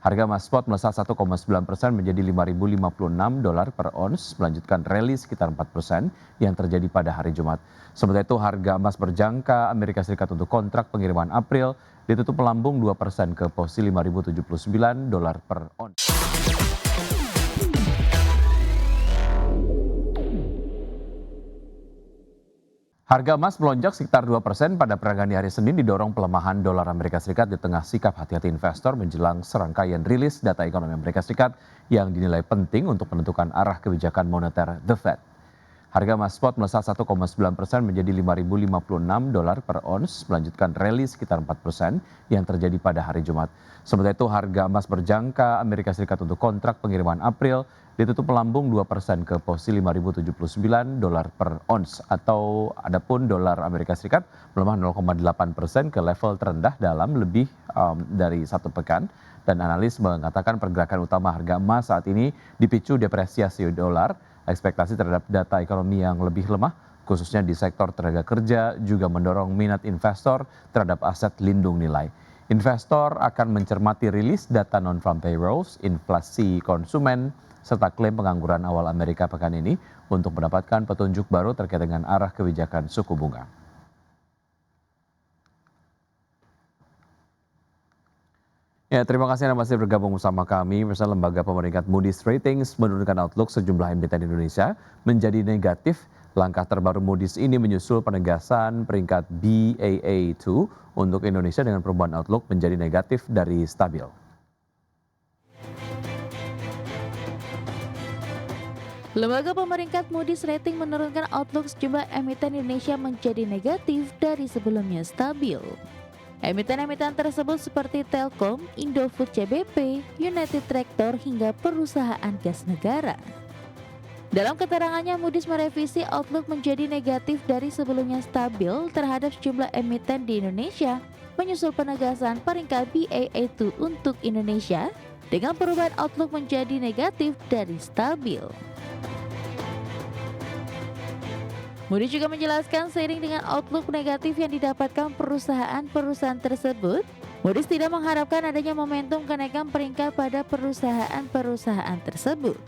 Harga emas spot melesat 1,9% menjadi $5.056 per ons, melanjutkan rally sekitar 4% yang terjadi pada hari Jumat. Sementara itu harga emas berjangka Amerika Serikat untuk kontrak pengiriman April ditutup melambung 2% ke posisi $5.079 per ons. Harga emas melonjak sekitar 2% pada peragangan di hari Senin didorong pelemahan dolar Amerika Serikat di tengah sikap hati-hati investor menjelang serangkaian rilis data ekonomi Amerika Serikat yang dinilai penting untuk menentukan arah kebijakan moneter The Fed. Harga emas spot melesat 1,9% menjadi $5.056 per ons, melanjutkan rally sekitar 4% yang terjadi pada hari Jumat. Sementara itu harga emas berjangka Amerika Serikat untuk kontrak pengiriman April ditutup melambung 2% ke posisi $5.079 per ons, atau adapun dolar Amerika Serikat melemah 0,8% ke level terendah dalam lebih dari satu pekan. Dan analis mengatakan pergerakan utama harga emas saat ini dipicu depresiasi dolar, ekspektasi terhadap data ekonomi yang lebih lemah, khususnya di sektor tenaga kerja, juga mendorong minat investor terhadap aset lindung nilai. Investor akan mencermati rilis data non-farm payrolls, inflasi konsumen, serta klaim pengangguran awal Amerika pekan ini untuk mendapatkan petunjuk baru terkait dengan arah kebijakan suku bunga. Ya, terima kasih Anda masih bergabung bersama kami. Bersama lembaga pemeringkat Moody's Ratings menurunkan outlook sejumlah emiten Indonesia menjadi negatif. Langkah terbaru Moody's ini menyusul penegasan peringkat Baa2 untuk Indonesia dengan perubahan outlook menjadi negatif dari stabil. Lembaga pemeringkat Moody's Rating menurunkan outlook sejumlah emiten Indonesia menjadi negatif dari sebelumnya stabil. Emiten-emiten tersebut seperti Telkom, Indofood CBP, United Tractor hingga perusahaan gas negara. Dalam keterangannya, Moody's merevisi outlook menjadi negatif dari sebelumnya stabil terhadap sejumlah emiten di Indonesia, menyusul penegasan peringkat Baa2 untuk Indonesia dengan perubahan outlook menjadi negatif dari stabil. Moody's juga menjelaskan seiring dengan outlook negatif yang didapatkan perusahaan-perusahaan tersebut, Moody's tidak mengharapkan adanya momentum kenaikan peringkat pada perusahaan-perusahaan tersebut.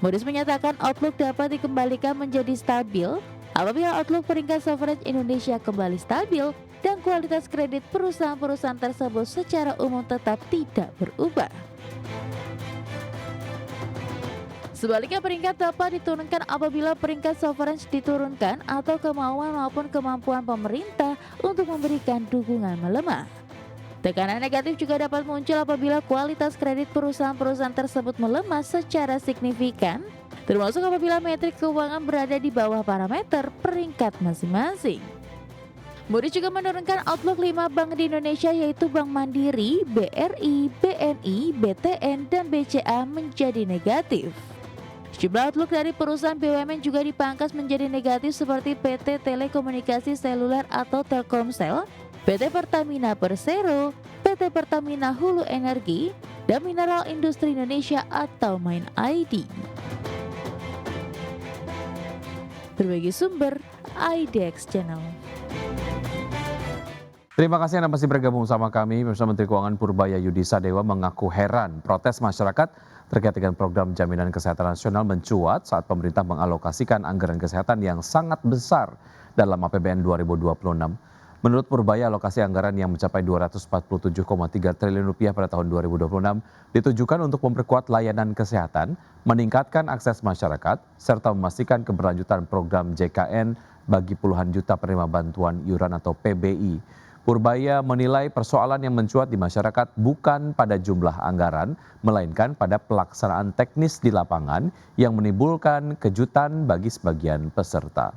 Moody's menyatakan outlook dapat dikembalikan menjadi stabil apabila outlook peringkat sovereign Indonesia kembali stabil dan kualitas kredit perusahaan-perusahaan tersebut secara umum tetap tidak berubah. Sebaliknya peringkat dapat diturunkan apabila peringkat sovereign diturunkan atau kemauan maupun kemampuan pemerintah untuk memberikan dukungan melemah. Tekanan negatif juga dapat muncul apabila kualitas kredit perusahaan-perusahaan tersebut melemah secara signifikan, termasuk apabila metrik keuangan berada di bawah parameter peringkat masing-masing. Moody's juga menurunkan outlook 5 bank di Indonesia yaitu Bank Mandiri, BRI, BNI, BTN, dan BCA menjadi negatif. Sejumlah outlook dari perusahaan BUMN juga dipangkas menjadi negatif seperti PT Telekomunikasi Seluler atau Telkomsel, PT Pertamina Persero, PT Pertamina Hulu Energi, dan Mineral Industri Indonesia atau Main ID. Berbagi sumber, IDX Channel. Terima kasih Anda masih bergabung sama kami. Bersama Menteri Keuangan Purbaya Yudi Sadewa mengaku heran protes masyarakat terkait dengan program jaminan kesehatan nasional mencuat saat pemerintah mengalokasikan anggaran kesehatan yang sangat besar dalam APBN 2026. Menurut Purbaya, alokasi anggaran yang mencapai Rp247,3 triliun pada tahun 2026 ditujukan untuk memperkuat layanan kesehatan, meningkatkan akses masyarakat, serta memastikan keberlanjutan program JKN bagi puluhan juta penerima bantuan iuran atau PBI. Purbaya menilai persoalan yang mencuat di masyarakat bukan pada jumlah anggaran, melainkan pada pelaksanaan teknis di lapangan yang menimbulkan kejutan bagi sebagian peserta.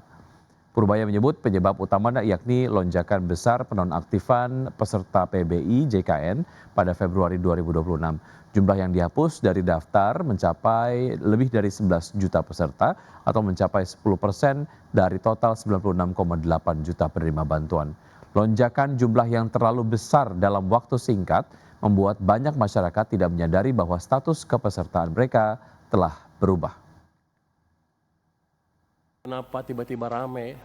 Purbaya menyebut penyebab utamanya yakni lonjakan besar penonaktifan peserta PBI JKN pada Februari 2026. Jumlah yang dihapus dari daftar mencapai lebih dari 11 juta peserta atau mencapai 10% dari total 96,8 juta penerima bantuan. Lonjakan jumlah yang terlalu besar dalam waktu singkat membuat banyak masyarakat tidak menyadari bahwa status kepesertaan mereka telah berubah. Kenapa tiba-tiba rame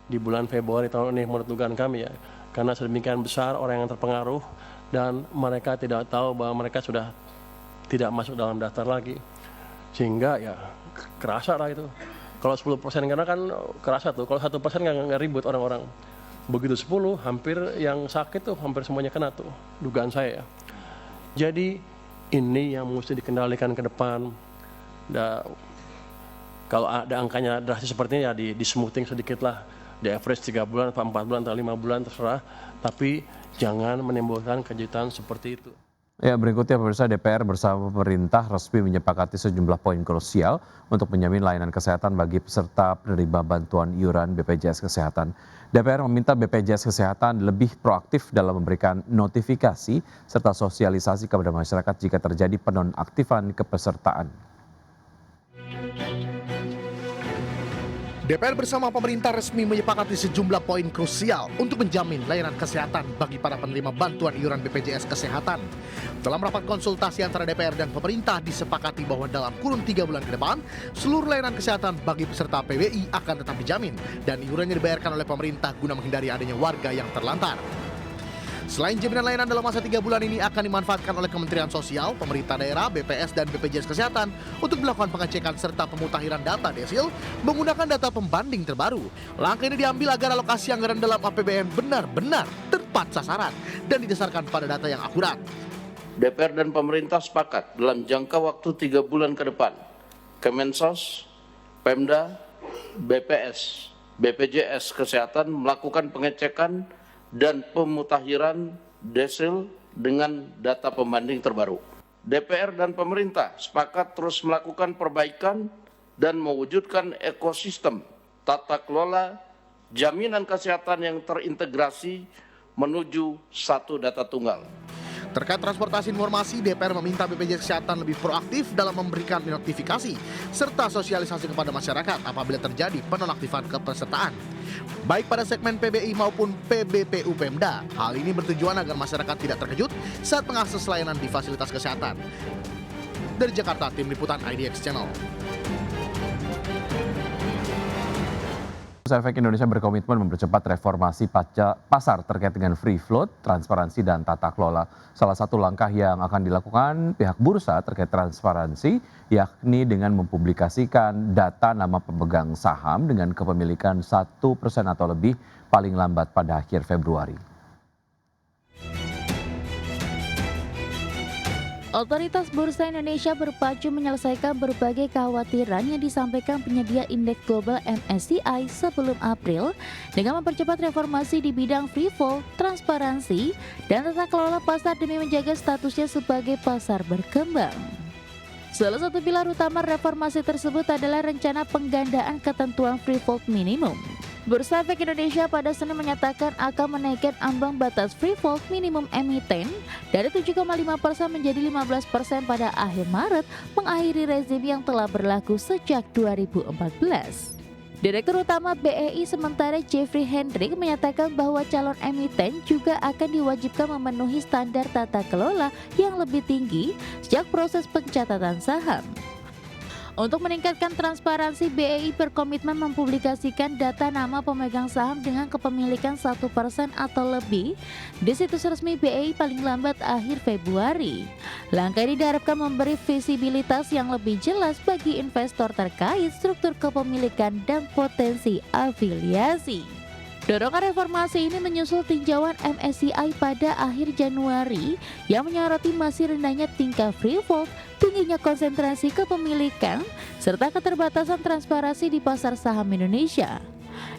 di bulan Februari tahun ini menurut dugaan kami ya? Karena sedemikian besar orang yang terpengaruh dan mereka tidak tahu bahwa mereka sudah tidak masuk dalam daftar lagi. Sehingga ya kerasa lah itu. Kalau 10% karena kan kerasa tuh, kalau 1% nggak ribut orang-orang. Begitu 10, hampir yang sakit tuh hampir semuanya kena tuh, dugaan saya ya. Jadi ini yang mesti dikendalikan ke depan. Kalau ada angkanya drastis seperti ini ya di smoothing sedikit lah. Di average 3 bulan, 4 bulan, atau 5 bulan terserah. Tapi jangan menimbulkan kejutan seperti itu. Ya, berikutnya pemirsa, DPR bersama pemerintah resmi menyepakati sejumlah poin krusial untuk menjamin layanan kesehatan bagi peserta penerima bantuan iuran BPJS Kesehatan. DPR meminta BPJS Kesehatan lebih proaktif dalam memberikan notifikasi serta sosialisasi kepada masyarakat jika terjadi penonaktifan kepesertaan. DPR bersama pemerintah resmi menyepakati sejumlah poin krusial untuk menjamin layanan kesehatan bagi para penerima bantuan iuran BPJS Kesehatan. Dalam rapat konsultasi antara DPR dan pemerintah disepakati bahwa dalam kurun 3 bulan ke depan, seluruh layanan kesehatan bagi peserta PBI akan tetap dijamin dan iurannya dibayarkan oleh pemerintah guna menghindari adanya warga yang terlantar. Selain jaminan layanan dalam masa 3 bulan ini akan dimanfaatkan oleh Kementerian Sosial, pemerintah daerah, BPS, dan BPJS Kesehatan untuk melakukan pengecekan serta pemutakhiran data desil menggunakan data pembanding terbaru. Langkah ini diambil agar alokasi anggaran dalam APBN benar-benar tepat sasaran dan didasarkan pada data yang akurat. DPR dan pemerintah sepakat dalam jangka waktu 3 bulan ke depan, Kemensos, Pemda, BPS, BPJS Kesehatan melakukan pengecekan dan pemutakhiran desil dengan data pembanding terbaru. DPR dan pemerintah sepakat terus melakukan perbaikan dan mewujudkan ekosistem tata kelola jaminan kesehatan yang terintegrasi menuju satu data tunggal. Terkait transportasi informasi, DPR meminta BPJS Kesehatan lebih proaktif dalam memberikan notifikasi serta sosialisasi kepada masyarakat apabila terjadi penonaktifan kepesertaan, baik pada segmen PBI maupun PBPU Pemda. Hal ini bertujuan agar masyarakat tidak terkejut saat mengakses layanan di fasilitas kesehatan. Dari Jakarta, Tim Liputan IDX Channel. Efek Indonesia berkomitmen mempercepat reformasi pasar terkait dengan free float, transparansi, dan tata kelola. Salah satu langkah yang akan dilakukan pihak bursa terkait transparansi yakni dengan mempublikasikan data nama pemegang saham dengan kepemilikan 1% atau lebih paling lambat pada akhir Februari. Otoritas Bursa Indonesia berpacu menyelesaikan berbagai kekhawatiran yang disampaikan penyedia indeks global MSCI sebelum April dengan mempercepat reformasi di bidang free float, transparansi, dan tata kelola pasar demi menjaga statusnya sebagai pasar berkembang. Salah satu pilar utama reformasi tersebut adalah rencana penggandaan ketentuan free float minimum. Bursa Efek Indonesia pada Senin menyatakan akan menaikkan ambang batas free float minimum emiten dari 7,5% menjadi 15% pada akhir Maret, mengakhiri rezim yang telah berlaku sejak 2014. Direktur Utama BEI sementara Jeffrey Hendrik menyatakan bahwa calon emiten juga akan diwajibkan memenuhi standar tata kelola yang lebih tinggi sejak proses pencatatan saham. Untuk meningkatkan transparansi, BEI berkomitmen mempublikasikan data nama pemegang saham dengan kepemilikan 1% atau lebih di situs resmi BEI paling lambat akhir Februari. Langkah ini diharapkan memberi visibilitas yang lebih jelas bagi investor terkait struktur kepemilikan dan potensi afiliasi. Dorongan reformasi ini menyusul tinjauan MSCI pada akhir Januari yang menyoroti masih rendahnya tingkat free float, tingginya konsentrasi kepemilikan, serta keterbatasan transparansi di pasar saham Indonesia.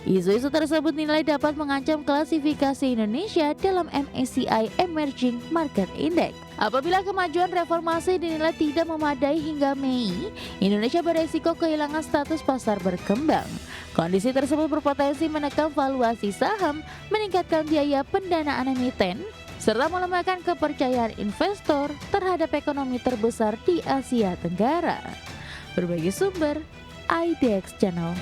Isu-isu tersebut dinilai dapat mengancam klasifikasi Indonesia dalam MSCI Emerging Market Index. Apabila kemajuan reformasi dinilai tidak memadai hingga Mei, Indonesia beresiko kehilangan status pasar berkembang. Kondisi tersebut berpotensi menekan valuasi saham, meningkatkan biaya pendanaan emiten, serta melemahkan kepercayaan investor terhadap ekonomi terbesar di Asia Tenggara. Berbagai sumber, IDX Channel.